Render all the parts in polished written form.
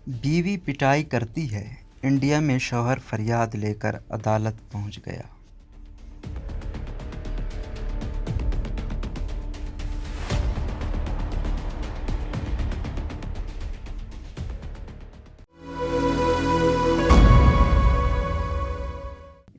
بیوی پٹائی کرتی ہے، انڈیا میں شوہر فریاد لے کر عدالت پہنچ گیا۔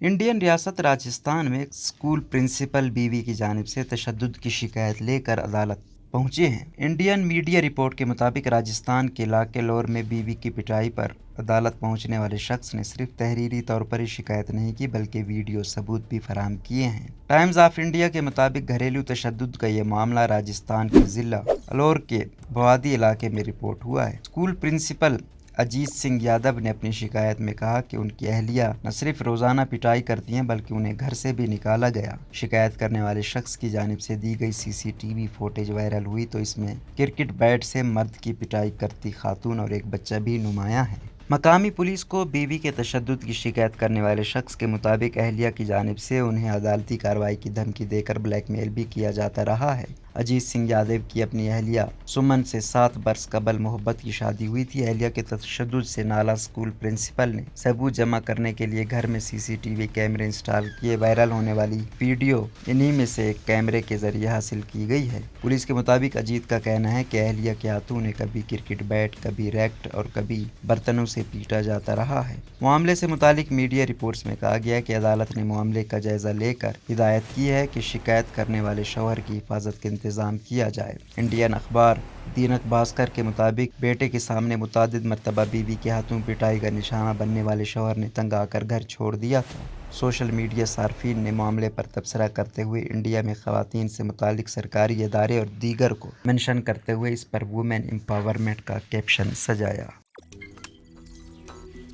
انڈین ریاست راجستھان میں اسکول پرنسپل بیوی کی جانب سے تشدد کی شکایت لے کر عدالت پہنچے ہیں۔ انڈین میڈیا رپورٹ کے مطابق راجستھان کے علاقے لور میں بیوی کی پٹائی پر عدالت پہنچنے والے شخص نے صرف تحریری طور پر ہی شکایت نہیں کی بلکہ ویڈیو ثبوت بھی فراہم کیے ہیں۔ ٹائمز آف انڈیا کے مطابق گھریلو تشدد کا یہ معاملہ راجستھان کے ضلع الور کے بوادی علاقے میں رپورٹ ہوا ہے۔ اسکول پرنسپل اجیت سنگھ یادو نے اپنی شکایت میں کہا کہ ان کی اہلیہ نہ صرف روزانہ پٹائی کرتی ہیں بلکہ انہیں گھر سے بھی نکالا گیا۔ شکایت کرنے والے شخص کی جانب سے دی گئی C C T V footage viral ہوئی تو اس میں کرکٹ بیٹ سے مرد کی پٹائی کرتی خاتون اور ایک بچہ بھی نمایاں ہے۔ مقامی پولیس کو بیوی کے تشدد کی شکایت کرنے والے شخص کے مطابق اہلیہ کی جانب سے انہیں عدالتی کارروائی کی دھمکی دے کر بلیک میل بھی کیا جاتا رہا ہے۔ اجیت سنگھ یادو کی اپنی اہلیہ سمن سے 7 برس قبل محبت کی شادی ہوئی تھی۔ اہلیہ کے تشدد سے نالاں اسکول پرنسپل نے ثبوت جمع کرنے کے لیے گھر میں سی سی ٹی وی کیمرے انسٹال کیے۔ وائرل ہونے والی ویڈیو انہی میں سے ایک کیمرے کے ذریعے حاصل کی گئی ہے۔ پولیس کے مطابق اجیت کا کہنا ہے کہ اہلیہ کے ہاتھوں انہیں کبھی کرکٹ بیٹ، کبھی ریکٹ اور کبھی برتنوں سے پیٹا جاتا رہا ہے۔ معاملے سے متعلق میڈیا رپورٹس میں کہا گیا ہے کہ عدالت نے معاملے کا جائزہ لے کر ہدایت کی ہے کہ شکایت کرنے والے شوہر کی حفاظت کا انتظام کیا جائے۔ انڈین اخبار دینک بھاسکر کے مطابق بیٹے کے سامنے متعدد مرتبہ بیوی کے ہاتھوں پٹائی کا نشانہ بننے والے شوہر نے تنگ آ کر گھر چھوڑ دیا تھا۔ سوشل میڈیا صارفین نے معاملے پر تبصرہ کرتے ہوئے انڈیا میں خواتین سے متعلق سرکاری ادارے اور دیگر کو منشن کرتے ہوئے اس پر وومن امپاورمنٹ کا کیپشن سجایا۔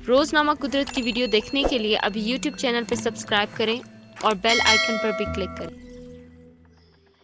روزنامہ قدرت کی ویڈیو دیکھنے کے لیے ابھی یوٹیوب چینل پر سبسکرائب کریں اور بیل آئیکن پر بھی کلک کریں۔